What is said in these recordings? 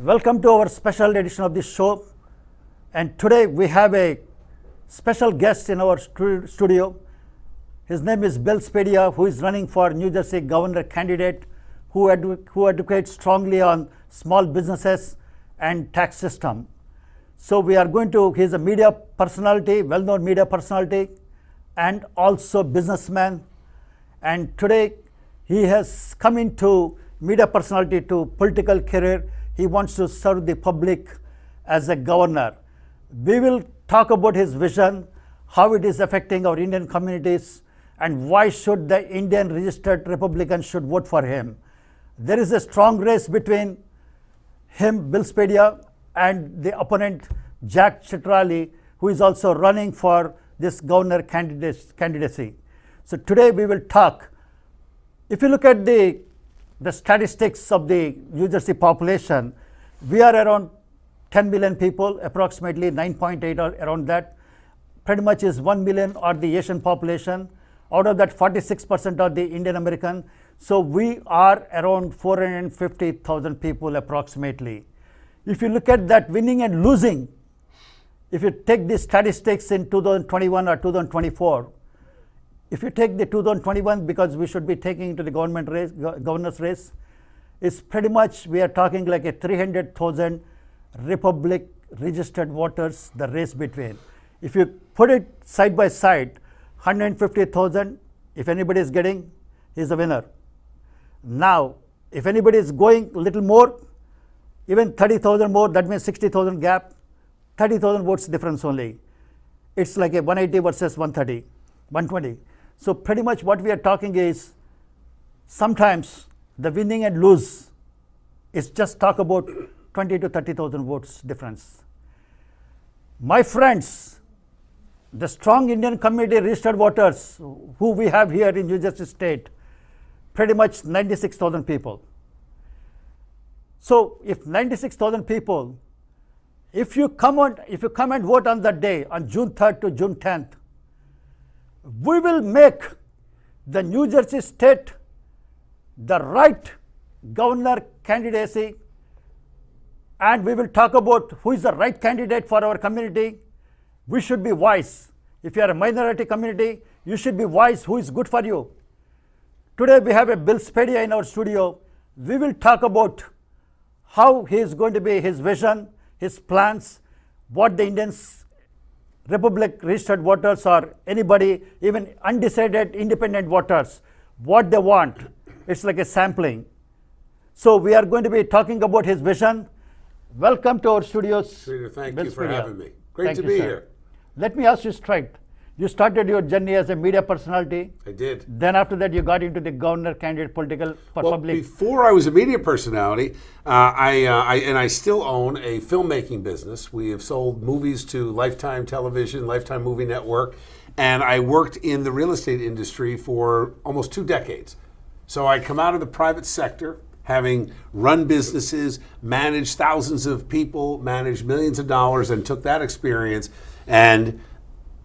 Welcome to our special edition of this show. And today we have a special guest in our studio. His name is Bill Spadea, who is running for New Jersey governor candidate, who advocates strongly on small businesses and tax system. So we are going to, he's a media personality, well-known media personality, and also businessman. And today he has come into media personality to political career. He wants to serve the public as a governor. We will talk about his vision, how it is affecting our Indian communities, and why should the Indian registered Republicans should vote for him. There is a strong race between him, Bill Spadea, and the opponent, Jack Citrali, who is also running for this governor candidacy. So today we will talk. If you look at the statistics of the New Jersey population, we are around 10 million people, approximately 9.8 or around that. Pretty much is 1 million are the Asian population. Out of that, 46% are the Indian American. So we are around 450,000 people approximately. If you look at that winning and losing, if you take the statistics in 2021 or 2024, if you take the 2021, because we should be taking into the governor's race, it's pretty much, we are talking like a 300,000 Republic registered voters, the race between. If you put it side by side, 150,000, if anybody is getting, he's the winner. Now, if anybody is going a little more, even 30,000 more, that means 60,000 gap, 30,000 votes difference only. It's like a 180 versus 130, 120. So pretty much what we are talking is, sometimes the winning and lose is just talk about 20 to 30,000 votes difference. My friends, the strong Indian community registered voters who we have here in New Jersey state, pretty much 96,000 people. So if 96,000 people, if you come and vote on that day, on June 3rd to June 10th, we will make the New Jersey state the right governor candidacy, and we will talk about who is the right candidate for our community. We should be wise. If you are a minority community, you should be wise who is good for you. Today we have a Bill Spadea in our studio. We will talk about how he is going to be, his vision, his plans, what the Indians Republic registered voters or anybody, even undecided independent voters, what they want. It's like a sampling. So we are going to be talking about his vision. Welcome to our studios. Sridhar, thank Bill you for Spadea. having me. Great to be here. Let me ask you straight. You started your journey as a media personality. I did. Then after that, you got into the governor candidate political for public. Before I was a media personality, I still own a filmmaking business. We have sold movies to Lifetime Television, Lifetime Movie Network, and I worked in the real estate industry for almost 2 decades. So I come out of the private sector, having run businesses, managed thousands of people, managed millions of dollars, and took that experience. And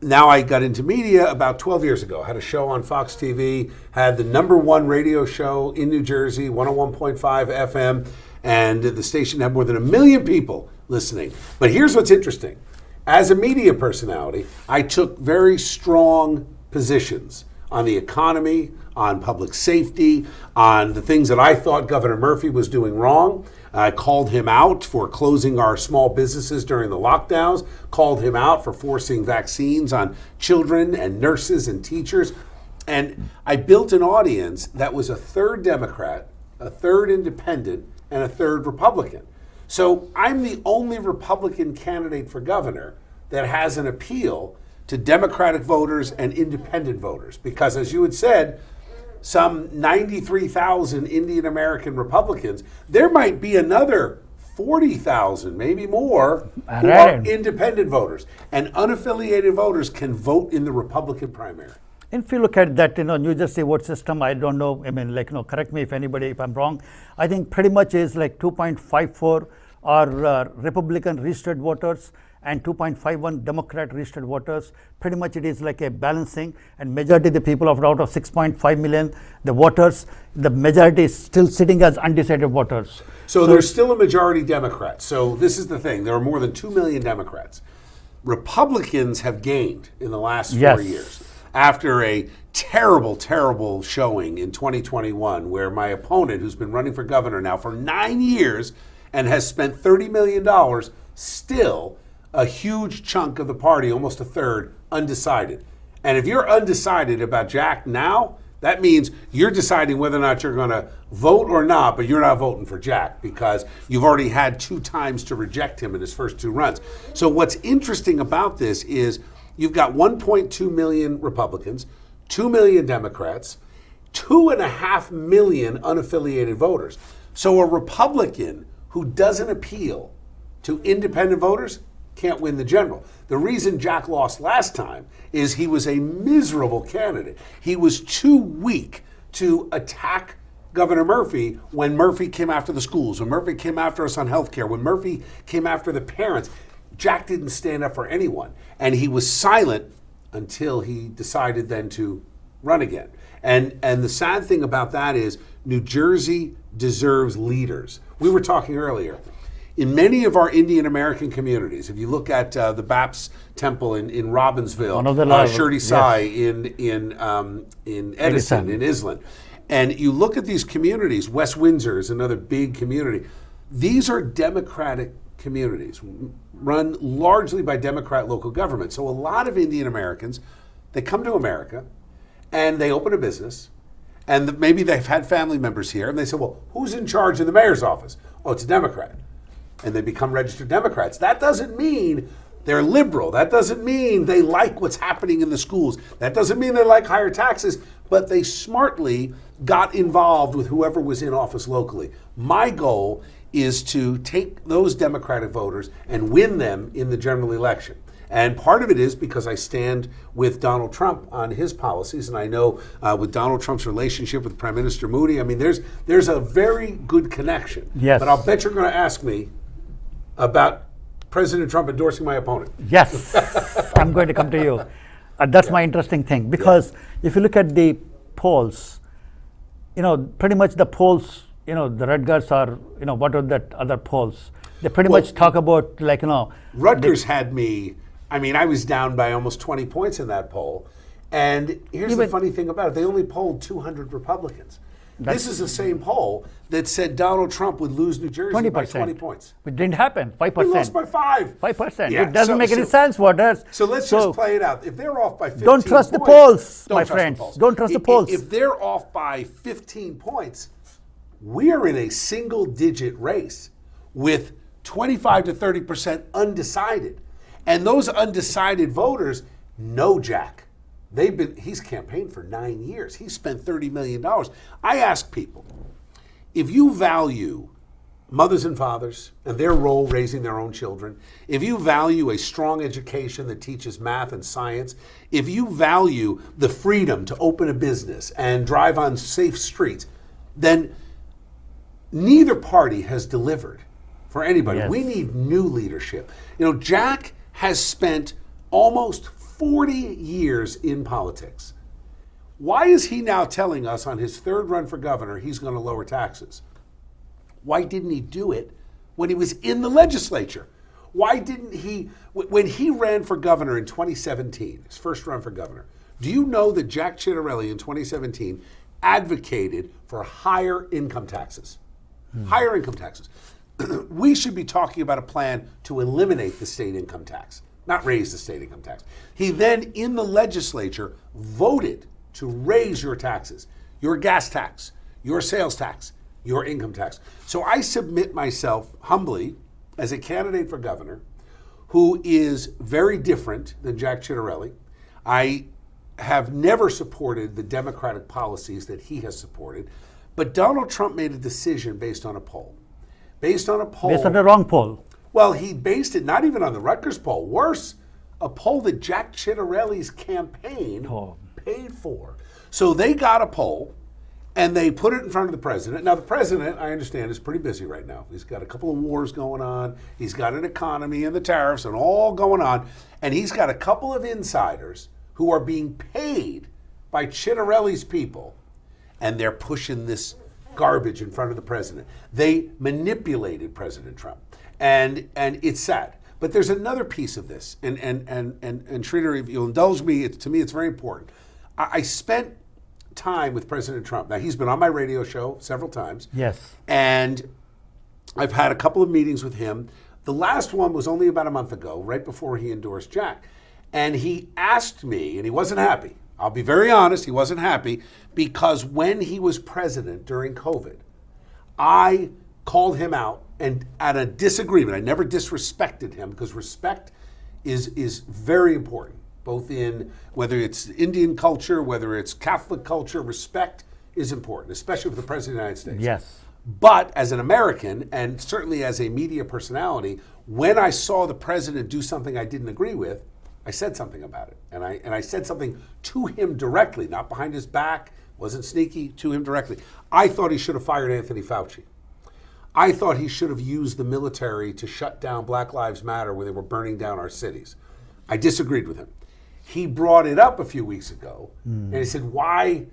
now I got into media about 12 years ago. I had a show on Fox TV, had the #1 radio show in New Jersey, 101.5 FM, and the station had more than 1 million people listening. But here's what's interesting. As a media personality, I took very strong positions on the economy, on public safety, on the things that I thought Governor Murphy was doing wrong. I called him out for closing our small businesses during the lockdowns, called him out for forcing vaccines on children and nurses and teachers. And I built an audience that was a third Democrat, a third independent, and a third Republican. So I'm the only Republican candidate for governor that has an appeal to Democratic voters and independent voters. Because as you had said, some 93,000 Indian American Republicans, there might be another 40,000, maybe more, who are independent voters. And unaffiliated voters can vote in the Republican primary. If you look at that, New Jersey vote system, I don't know, correct me if I'm wrong. I think pretty much is like 2.54 are Republican registered voters, and 2.51 Democrat registered voters. Pretty much it is like a balancing, and majority of the people out of 6.5 million, the voters, the majority is still sitting as undecided voters. So there's still a majority Democrats. So this is the thing. There are more than 2 million Democrats. Republicans have gained in the last 4 Yes. years after a terrible, terrible showing in 2021 where my opponent, who's been running for governor now for 9 years and has spent $30 million, still a huge chunk of the party, almost a third, undecided. And if you're undecided about Jack now, that means you're deciding whether or not you're going to vote or not, but you're not voting for Jack because you've already had 2 times to reject him in his first 2 runs. So what's interesting about this is you've got 1.2 million Republicans, 2 million Democrats, 2.5 million unaffiliated voters. So a Republican who doesn't appeal to independent voters can't win the general. The reason Jack lost last time is he was a miserable candidate. He was too weak to attack Governor Murphy when Murphy came after the schools, when Murphy came after us on health care, when Murphy came after the parents. Jack didn't stand up for anyone. And he was silent until he decided then to run again. And the sad thing about that is New Jersey deserves leaders. We were talking earlier. In many of our Indian American communities, if you look at the Baps Temple in Robbinsville, Shirdi Sai in Edison, in Island, and you look at these communities, West Windsor is another big community. These are Democratic communities run largely by Democrat local government. So a lot of Indian Americans, they come to America and they open a business and maybe they've had family members here and they say, well, who's in charge of the mayor's office? Oh, it's a Democrat. And they become registered Democrats. That doesn't mean they're liberal. That doesn't mean they like what's happening in the schools. That doesn't mean they like higher taxes, but they smartly got involved with whoever was in office locally. My goal is to take those Democratic voters and win them in the general election. And part of it is because I stand with Donald Trump on his policies, and I know with Donald Trump's relationship with Prime Minister Moody, I mean, there's a very good connection. Yes. But I'll bet you're going to ask me about President Trump endorsing my opponent. Yes, I'm going to come to you. That's my interesting thing, because if you look at the polls, pretty much the polls, the red guards are, what are that other polls? They pretty much talk about Rutgers had me, I was down by almost 20 points in that poll. And here's the funny thing about it. They only polled 200 Republicans. This is the same poll that said Donald Trump would lose New Jersey by 20 points. It didn't happen. 5%. We lost by 5. 5%. Yeah, it doesn't make any sense, Waters. So let's just play it out. If they're off by 15 don't trust points, the polls, my don't trust friends. the polls. Don't trust the polls. If they're off by 15 points, we're in a single-digit race with 25 to 30% undecided. And those undecided voters know Jack. He's campaigned for 9 years. He's spent $30 million. I ask people, if you value mothers and fathers and their role raising their own children, if you value a strong education that teaches math and science, if you value the freedom to open a business and drive on safe streets, then neither party has delivered for anybody. Yes. We need new leadership. Jack has spent almost 40 years in politics. Why is he now telling us on his third run for governor he's going to lower taxes? Why didn't he do it when he was in the legislature? Why didn't he, when he ran for governor in 2017, his first run for governor, do you know that Jack Ciattarelli in 2017 advocated for higher income taxes? Higher income taxes. We should be talking about a plan to eliminate the state income tax, not raise the state income tax. He then, in the legislature, voted to raise your taxes, your gas tax, your sales tax, your income tax. So I submit myself humbly as a candidate for governor who is very different than Jack Ciattarelli. I have never supported the Democratic policies that he has supported, but Donald Trump made a decision based on a poll. Based on the wrong poll. Well, he based it not even on the Rutgers poll. Worse, a poll that Jack Ciattarelli's campaign paid for. So they got a poll, And they put it in front of the president. Now, the president, I understand, is pretty busy right now. He's got a couple of wars going on. He's got an economy and the tariffs and all going on. And he's got a couple of insiders who are being paid by Ciccarelli's people. And they're pushing this garbage in front of the president. They manipulated President Trump. And it's sad. But there's another piece of this. And Sridhar, if you'll indulge me, to me it's very important. I spent time with President Trump. Now, he's been on my radio show several times. Yes. And I've had a couple of meetings with him. The last one was only about a month ago, right before he endorsed Jack. And he asked me, and he wasn't happy. I'll be very honest, he wasn't happy, because when he was president during COVID, I called him out and at a disagreement. I never disrespected him, because respect is very important. Both in whether it's Indian culture, whether it's Catholic culture, respect is important, especially for the President of the United States. Yes. But as an American, and certainly as a media personality, when I saw the President do something I didn't agree with, I said something about it. And I said something to him directly, not behind his back, wasn't sneaky, to him directly. I thought he should have fired Anthony Fauci. I thought he should have used the military to shut down Black Lives Matter when they were burning down our cities. I disagreed with him. He brought it up a few weeks ago, and he said, "Why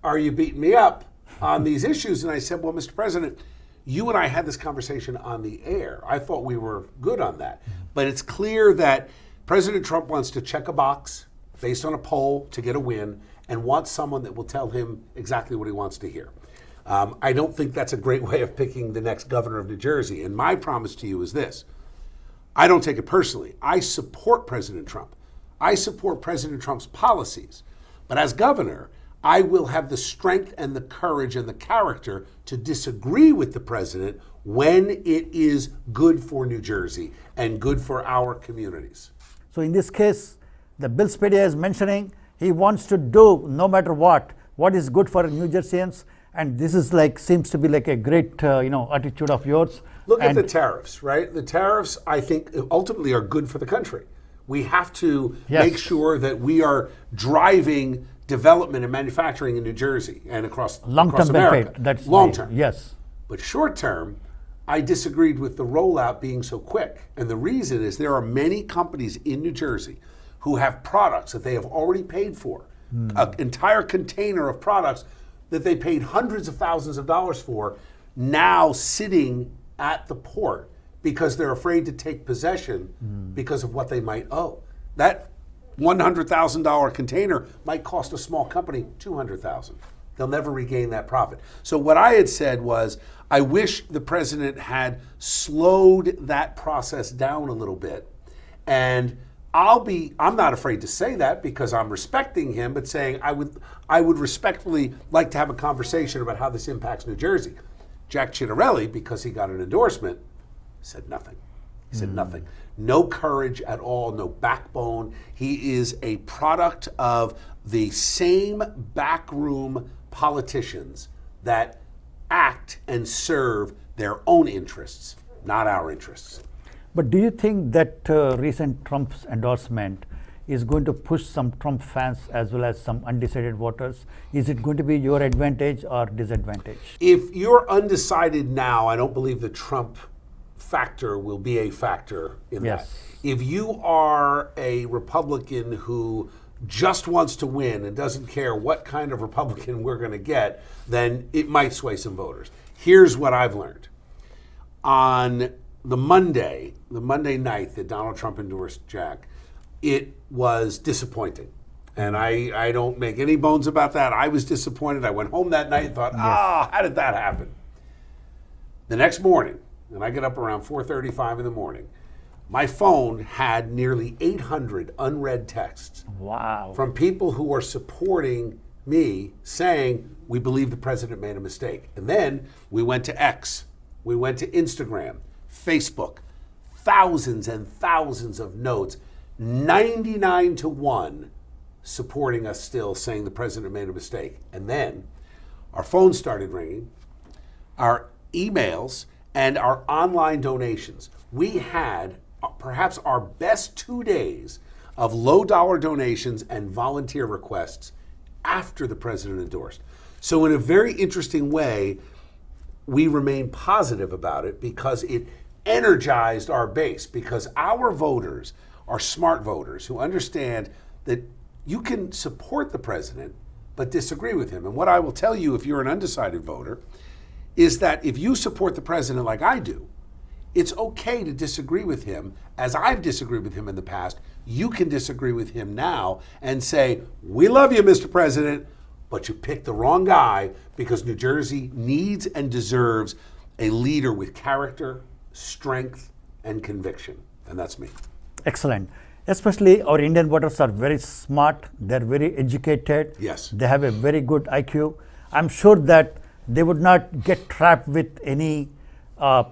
are you beating me up on these issues?" And I said, "Well, Mr. President, you and I had this conversation on the air. I thought we were good on that. But it's clear that President Trump wants to check a box based on a poll to get a win and wants someone that will tell him exactly what he wants to hear. I don't think that's a great way of picking the next governor of New Jersey. And my promise to you is this. I don't take it personally. I support President Trump. I support President Trump's policies. But as governor, I will have the strength and the courage and the character to disagree with the president when it is good for New Jersey and good for our communities." So in this case, the Bill Spadea is mentioning he wants to do, no matter what is good for New Jerseyans. And this is seems to be like a great, attitude of yours. Look at the tariffs, right? The tariffs, I think, ultimately are good for the country. We have to make sure that we are driving development and manufacturing in New Jersey and across long-term America. benefit. That's long-term. Yes. But short-term, I disagreed with the rollout being so quick. And the reason is there are many companies in New Jersey who have products that they have already paid for, an entire container of products that they paid hundreds of thousands of dollars for, now sitting at the port because they're afraid to take possession because of what they might owe. That $100,000 container might cost a small company $200,000. They'll never regain that profit. So what I had said was, I wish the president had slowed that process down a little bit. And I'm not afraid to say that because I'm respecting him, but saying I would respectfully like to have a conversation about how this impacts New Jersey. Jack Ciccarelli, because he got an endorsement, said nothing. He said nothing. No courage at all, no backbone. He is a product of the same backroom politicians that act and serve their own interests, not our interests. But do you think that recent Trump's endorsement is going to push some Trump fans as well as some undecided voters? Is it going to be your advantage or disadvantage? If you're undecided now, I don't believe the Trump factor will be a factor in that. If you are a Republican who just wants to win and doesn't care what kind of Republican we're going to get, then it might sway some voters. Here's what I've learned. On the Monday night that Donald Trump endorsed Jack, it was disappointing. And I don't make any bones about that. I was disappointed. I went home that night and thought, how did that happen? The next morning, and I get up around 4:35 in the morning, my phone had nearly 800 unread texts. Wow. From people who are supporting me saying, we believe the president made a mistake. And then we went to X, we went to Instagram, Facebook, thousands and thousands of notes, 99-1 supporting us still, saying the president made a mistake. And then our phones started ringing, our emails, and our online donations. We had perhaps our best 2 days of low dollar donations and volunteer requests after the president endorsed. So in a very interesting way, we remain positive about it because it energized our base, because our voters are smart voters who understand that you can support the president but disagree with him. And what I will tell you, if you're an undecided voter, is that if you support the president like I do, it's okay to disagree with him, as I've disagreed with him in the past. You can disagree with him now and say, we love you, Mr. President, but you picked the wrong guy, because New Jersey needs and deserves a leader with character, strength, and conviction. And that's me. Excellent. Especially our Indian voters are very smart, they're very educated. Yes. They have a very good IQ. I'm sure that they would not get trapped with any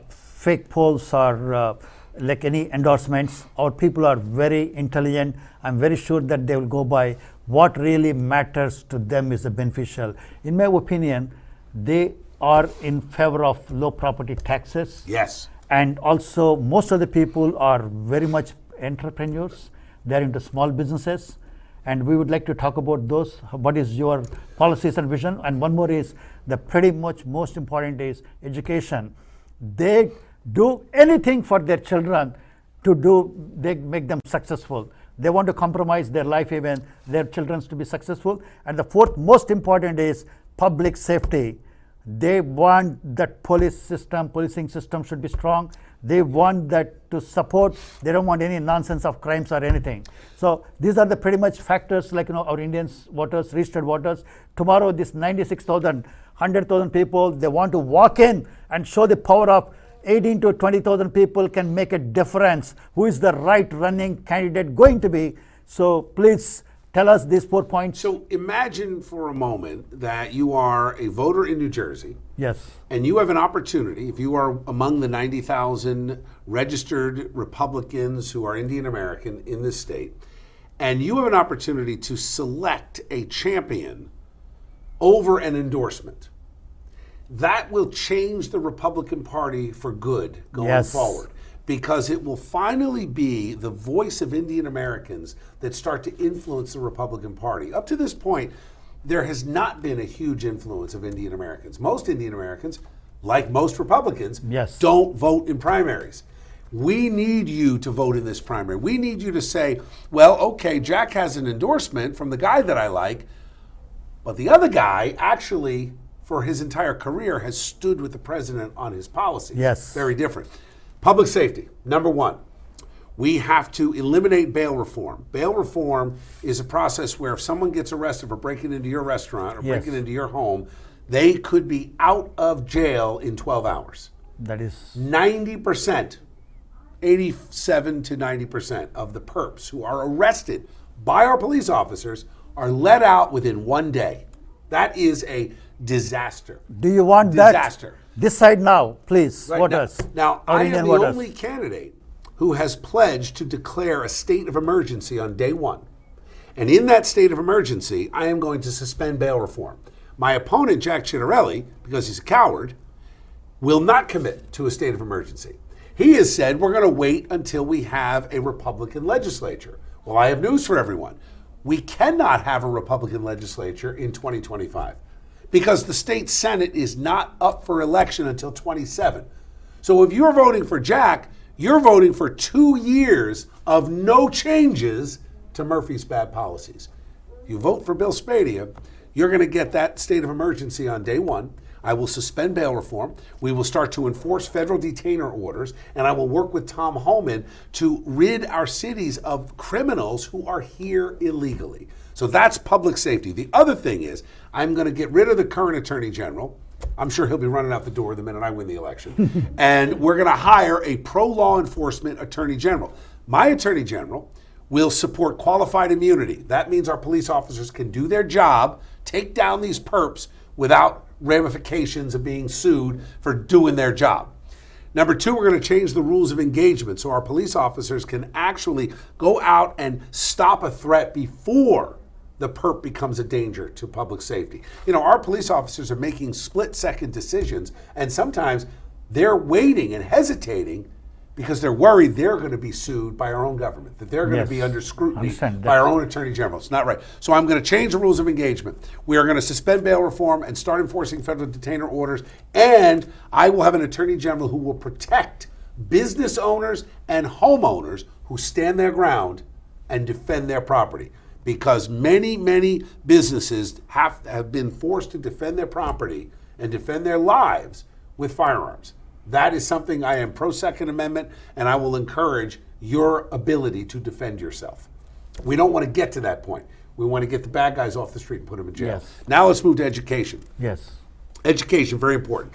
fake polls or like any endorsements. Our people are very intelligent. I'm very sure that they will go by what really matters to them is beneficial. In my opinion, they are in favor of low property taxes. Yes. And also most of the people are very much entrepreneurs. They're into small businesses. And we would like to talk about those. What is your policies and vision? And one more is the pretty much most important is education. They do anything for their children they make them successful. They want to compromise their life, even their children, to be successful. And the fourth most important is public safety. They want that policing system should be strong. They want that to support. They don't want any nonsense of crimes or anything. So these are the pretty much factors, like, our Indian voters, registered voters. Tomorrow, this 96,000, 100,000 people, they want to walk in and show the power of 18 to 20,000 people can make a difference. Who is the right running candidate going to be? So please tell us these 4 points. So imagine for a moment that you are a voter in New Jersey. Yes. And you have an opportunity, if you are among the 90,000 registered Republicans who are Indian American in this state, and you have an opportunity to select a champion over an endorsement. That will change the Republican Party for good going forward, because it will finally be the voice of Indian Americans that start to influence the Republican Party. Up to this point, there has not been a huge influence of Indian Americans. Most Indian Americans, like most Republicans, don't vote in primaries. We need you to vote in this primary. We need you to say, well, okay, Jack has an endorsement from the guy that I like, but the other guy actually, for his entire career, has stood with the president on his policies. Yes. Very different. Public safety, number one. We have to eliminate bail reform. Bail reform is a process where if someone gets arrested for breaking into your restaurant or breaking into your home, they could be out of jail in 12 hours. That is 90%, 87 to 90% of the perps who are arrested by our police officers are let out within 1 day. That is a disaster. Do you want disaster. That? Decide now, please, Right, voters. Now I am the voters. only candidate who has pledged to declare a state of emergency on day one. And in that state of emergency, I am going to suspend bail reform. My opponent, Jack Ciattarelli, because he's a coward, will not commit to a state of emergency. He has said we're going to wait until we have a Republican legislature. Well, I have news for everyone. We cannot have a Republican legislature in 2025 because the state Senate is not up for election until 27. So if you're voting for Jack, you're voting for 2 years of no changes to Murphy's bad policies. If you vote for Bill Spadea, you're going to get that state of emergency on day one. I will suspend bail reform. We will start to enforce federal detainer orders, and I will work with Tom Homan to rid our cities of criminals who are here illegally. So that's public safety. The other thing is I'm going to get rid of the current attorney general. I'm sure he'll be running out the door the minute I win the election. And we're going to hire a pro-law enforcement attorney general. My attorney general will support qualified immunity. That means our police officers can do their job, take down these perps without ramifications of being sued for doing their job. Number two, we're going to change the rules of engagement so our police officers can actually go out and stop a threat before the perp becomes a danger to public safety. You know, our police officers are making split-second decisions, and sometimes they're waiting and hesitating because they're worried they're going to be sued by our own government, that they're going to be Yes. under scrutiny Understand by that. our own attorney general. It's not right. So I'm going to change the rules of engagement. We are going to suspend bail reform and start enforcing federal detainer orders. And I will have an attorney general who will protect business owners and homeowners who stand their ground and defend their property. Because many, many businesses have been forced to defend their property and defend their lives with firearms. That is something I am pro Second Amendment, and I will encourage your ability to defend yourself. We don't want to get to that point. We want to get the bad guys off the street and put them in jail. Yes. Now let's move to education. Yes. Education, very important.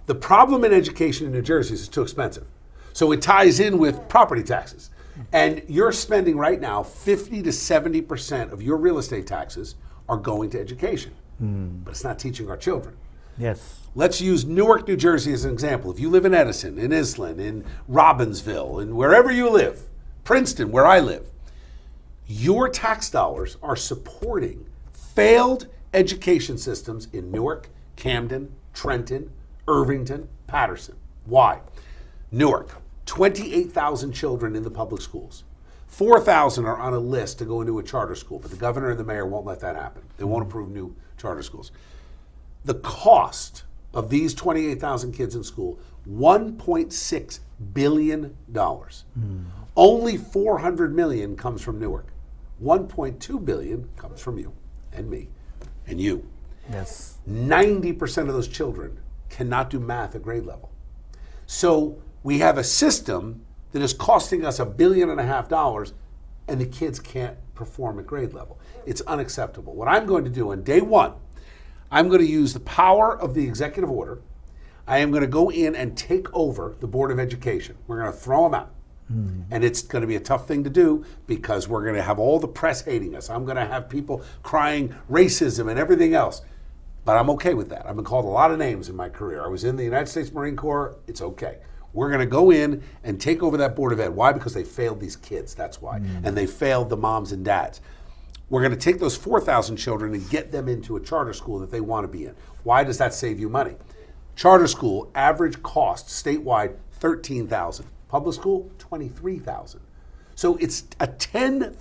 The problem in education in New Jersey is it's too expensive. So it ties in with property taxes. And you're spending right now 50 to 70% of your real estate taxes are going to education. But it's not teaching our children. Yes. Let's use Newark, New Jersey as an example. If you live in Edison, in Islin, in Robbinsville, and wherever you live, Princeton, where I live, your tax dollars are supporting failed education systems in Newark, Camden, Trenton, Irvington, Patterson. Why? Newark, 28,000 children in the public schools. 4,000 are on a list to go into a charter school, but the governor and the mayor won't let that happen. They won't approve new charter schools. The cost of these 28,000 kids in school, $1.6 billion. Only $400 million comes from Newark. $1.2 billion comes from you and me and you. Yes. 90% of those children cannot do math at grade level. So we have a system that is costing us $1.5 billion, and the kids can't perform at grade level. It's unacceptable. What I'm going to do on day one, I'm going to use the power of the executive order. I am going to go in and take over the Board of Education. We're going to throw them out. And it's going to be a tough thing to do because we're going to have all the press hating us. I'm going to have people crying racism and everything else. But I'm okay with that. I've been called a lot of names in my career. I was in the United States Marine Corps. It's okay. We're going to go in and take over that Board of Ed. Why? Because they failed these kids. That's why. And they failed the moms and dads. We're going to take those 4,000 children and get them into a charter school that they want to be in. Why does that save you money? Charter school, average cost statewide, $13,000. Public school, $23,000. So it's a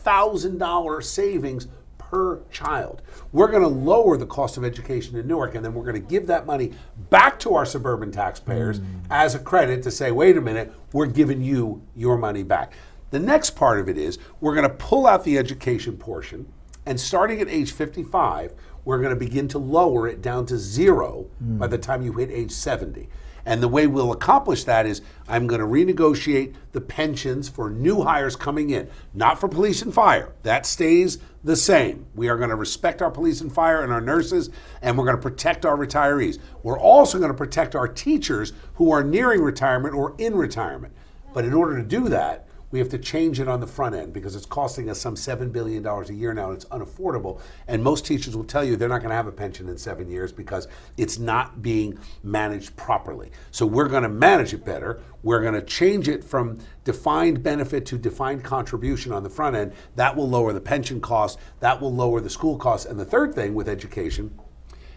$10,000 savings per child. We're going to lower the cost of education in Newark, and then we're going to give that money back to our suburban taxpayers as a credit to say, wait a minute, we're giving you your money back. The next part of it is we're going to pull out the education portion, and starting at age 55, we're going to begin to lower it down to zero by the time you hit age 70. And the way we'll accomplish that is I'm going to renegotiate the pensions for new hires coming in, not for police and fire. That stays the same. We are going to respect our police and fire and our nurses, and we're going to protect our retirees. We're also going to protect our teachers who are nearing retirement or in retirement. But in order to do that, we have to change it on the front end because it's costing us some $7 billion a year now, and it's unaffordable. And most teachers will tell you they're not going to have a pension in 7 years because it's not being managed properly. So we're going to manage it better. We're going to change it from defined benefit to defined contribution on the front end. That will lower the pension costs. That will lower the school costs. And the third thing with education,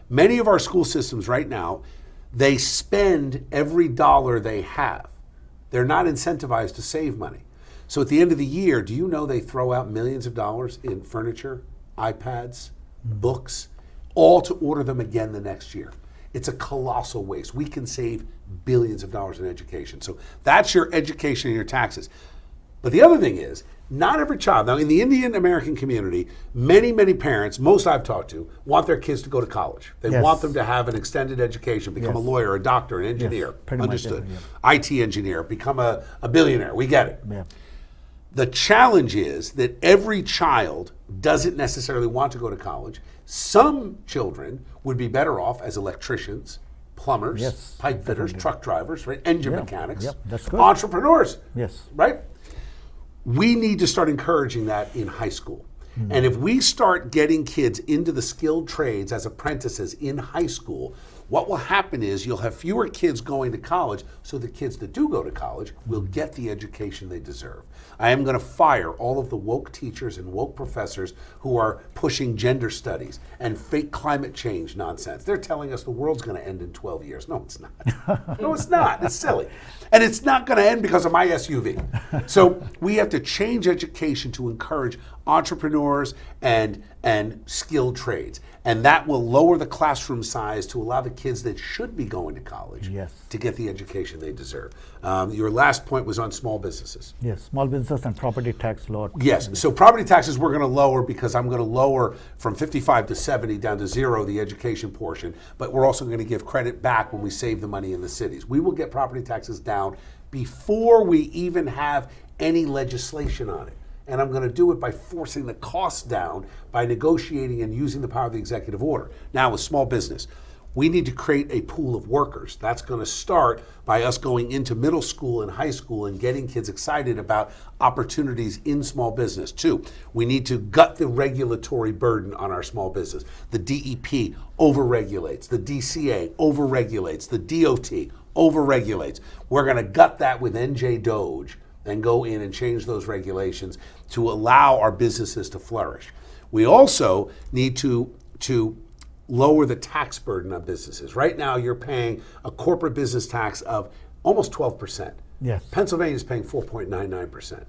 many of our school systems right now, they spend every dollar they have. They're not incentivized to save money. So at the end of the year, do you know they throw out millions of dollars in furniture, iPads, books, all to order them again the next year? It's a colossal waste. We can save billions of dollars in education. So that's your education and your taxes. But the other thing is, not every child, now in the Indian American community, many, many parents, most I've talked to, want their kids to go to college. They want them to have an extended education, become a lawyer, a doctor, an engineer. Pretty Understood. much, yeah. IT engineer, become a billionaire. We get it. Yeah. The challenge is that every child doesn't necessarily want to go to college. Some children would be better off as electricians, plumbers, Yes, pipe fitters, definitely. truck drivers, right? Engine mechanics, That's good. entrepreneurs, Yes. right? We need to start encouraging that in high school. And if we start getting kids into the skilled trades as apprentices in high school, What will happen is you'll have fewer kids going to college, so the kids that do go to college will get the education they deserve. I am going to fire all of the woke teachers and woke professors who are pushing gender studies and fake climate change nonsense. They're telling us the world's going to end in 12 years. No, it's not. No, it's not. It's silly. And it's not going to end because of my SUV. So we have to change education to encourage entrepreneurs and skilled trades. And that will lower the classroom size to allow the kids that should be going to college to get the education they deserve. Your last point was on small businesses. Yes, small business and property tax lower. Yes, so property taxes we're going to lower because I'm going to lower from 55 to 70 down to 0 the education portion, but we're also going to give credit back when we save the money in the cities. We will get property taxes down before we even have any legislation on it. And I'm going to do it by forcing the costs down by negotiating and using the power of the executive order. Now, with small business, we need to create a pool of workers. That's going to start by us going into middle school and high school and getting kids excited about opportunities in small business. 2, we need to gut the regulatory burden on our small business. The DEP overregulates, the DCA overregulates, the DOT overregulates. We're going to gut that with NJ Doge and go in and change those regulations to allow our businesses to flourish. We also need to lower the tax burden on businesses. Right now, you're paying a corporate business tax of almost 12%. Yes. Pennsylvania is paying 4.99%.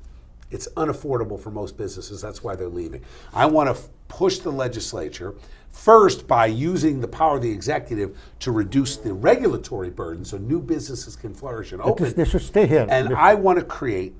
It's unaffordable for most businesses. That's why they're leaving. I want to push the legislature first by using the power of the executive to reduce the regulatory burden so new businesses can flourish and open. They should stay here. And I want to create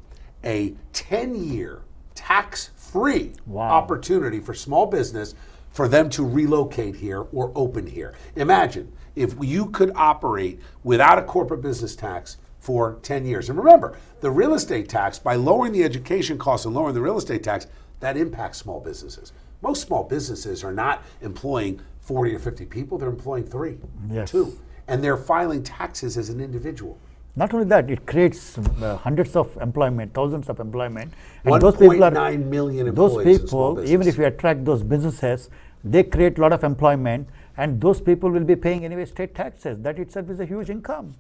a 10-year tax-free opportunity for small business for them to relocate here or open here. Imagine if you could operate without a corporate business tax for 10 years. And remember, the real estate tax, by lowering the education costs and lowering the real estate tax, that impacts small businesses. Most small businesses are not employing 40 or 50 people, they're employing 3, 2, and they're filing taxes as an individual. Not only that, it creates hundreds of employment, thousands of employment. And 1.9 million employees. Those people, even if you attract those businesses, they create a lot of employment, and those people will be paying anyway state taxes. That itself is a huge income.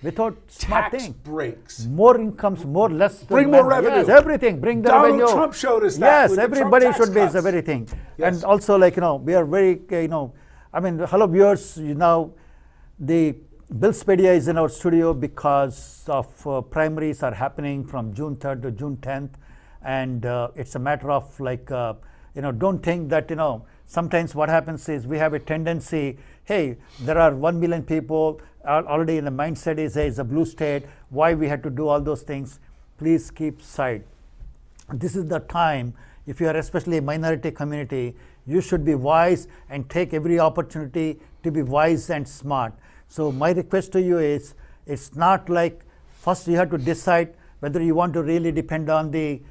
Without smart tax thing. breaks. More incomes, more less. Bring more revenue. Yes, everything. Bring the Donald revenue. Trump showed us that. Yes, everybody should be everything. Yes. And also, we are very, I mean, hello viewers, the Bill Spadea is in our studio because of primaries are happening from June 3rd to June 10th. And it's a matter of don't think that, sometimes what happens is we have a tendency, hey, there are 1 million people already in the mindset is, hey, it's a blue state, why we had to do all those things. Please keep side. This is the time, if you are especially a minority community, you should be wise and take every opportunity to be wise and smart. So my request to you is, it's not like first you have to decide whether you want to really depend on the,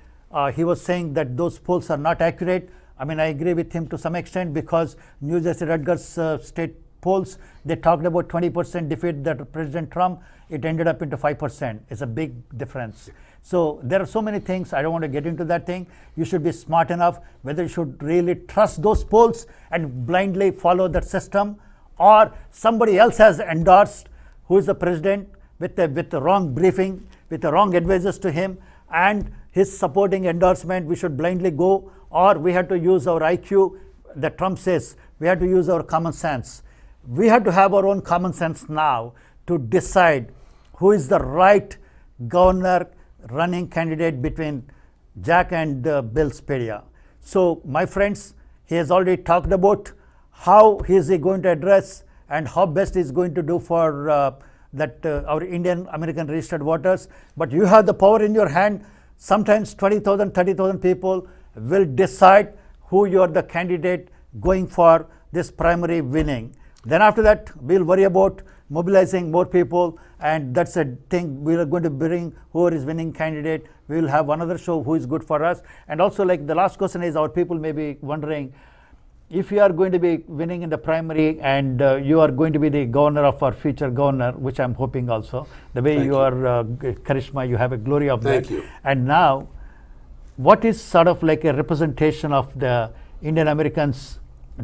he was saying that those polls are not accurate. I mean, I agree with him to some extent because New Jersey Rutgers state polls, they talked about 20% defeat that President Trump, it ended up into 5%. It's a big difference. So there are so many things, I don't want to get into that thing. You should be smart enough whether you should really trust those polls and blindly follow that system, or somebody else has endorsed who is the president with the wrong briefing, with the wrong advisors to him, and his supporting endorsement, we should blindly go, or we have to use our IQ, that Trump says, we have to use our common sense. We have to have our own common sense now to decide who is the right governor running candidate between Jack and Bill Spadea. So my friends, he has already talked about how he is going to address and how best he is going to do for our Indian American registered voters. But you have the power in your hand. Sometimes 20,000, 30,000 people will decide who you are the candidate going for this primary winning. Then after that, we'll worry about mobilizing more people, and that's a thing. We are going to bring whoever is winning candidate. We will have another show who is good for us. And also, the last question is, our people may be wondering, if you are going to be winning in the primary and you are going to be the governor of our future governor, which I'm hoping also, the way you are charisma, you have a glory of that. Thank you. And now, what is sort of like a representation of the Indian Americans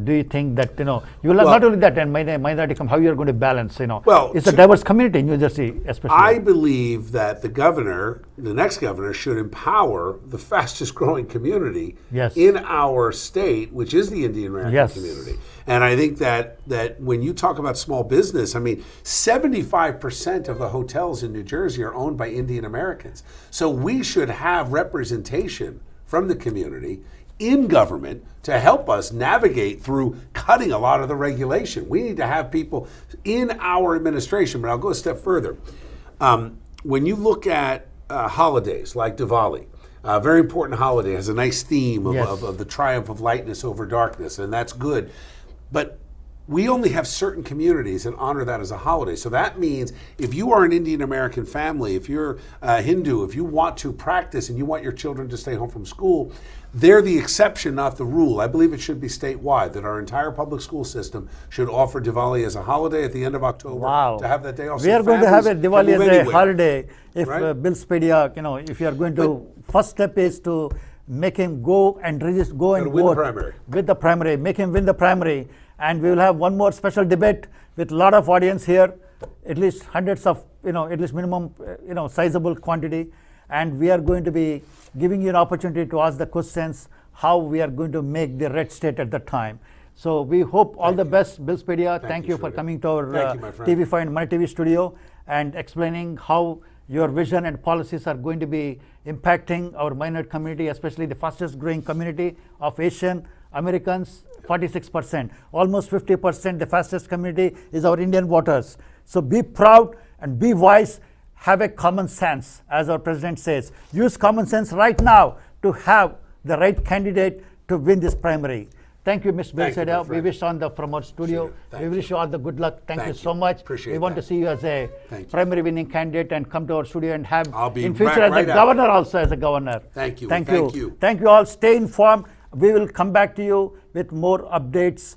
do you think that, you will have not only that and minority come, how you are going to balance, Well, it's a diverse community in New Jersey, especially. I believe that the next governor, should empower the fastest growing community Yes. in our state, which is the Indian American Yes. community. And I think that when you talk about small business, I mean, 75% of the hotels in New Jersey are owned by Indian Americans. So we should have representation from the community in government to help us navigate through cutting a lot of the regulation. We need to have people in our administration, but I'll go a step further. When you look at holidays like Diwali, a very important holiday, has a nice theme of, Yes. of the triumph of lightness over darkness, and that's good. But we only have certain communities that honor that as a holiday. So that means if you are an Indian American family, if you're a Hindu, if you want to practice and you want your children to stay home from school, they're the exception, not the rule. I believe it should be statewide, that our entire public school system should offer Diwali as a holiday at the end of October. Wow. To have that day off. We So are going to have a families can Diwali move as a anywhere. holiday. If Right? Bill Spadea, if you are going to, first step is to make him go and register, go and win the vote primary. with the primary, make him win the primary. And we will have one more special debate with a lot of audience here, at least hundreds of, at least minimum, sizable quantity. And we are going to be giving you an opportunity to ask the questions, how we are going to make the red state at that time. So we hope all the best, Bill Spadea. Thank you for Sridhar. coming to our Thank you, my friend. TV5 and Money TV studio and explaining how your vision and policies are going to be impacting our minority community, especially the fastest growing community of Asian Americans, 46%. Almost 50%, the fastest community is our Indian voters. So be proud and be wise. Have a common sense, as our president says. Use common sense right now to have the right candidate to win this primary. Thank you, Mr. Bill Thank you, my Spadea. We friend. wish on from our studio. Sure. Thank We wish you all the good luck. Thank you Thank so you. much. Appreciate we want that. to see you as a Thank you. primary winning candidate and come to our studio and have I'll be in future right- as right a out. governor also as a governor. Thank you. Thank Thank you. you. Thank you all. Stay informed. We will come back to you with more updates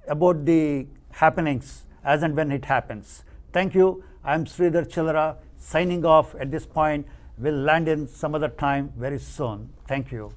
about the happenings as and when it happens. Thank you. I'm Sridhar Chillara signing off at this point. We'll land in some other time very soon. Thank you.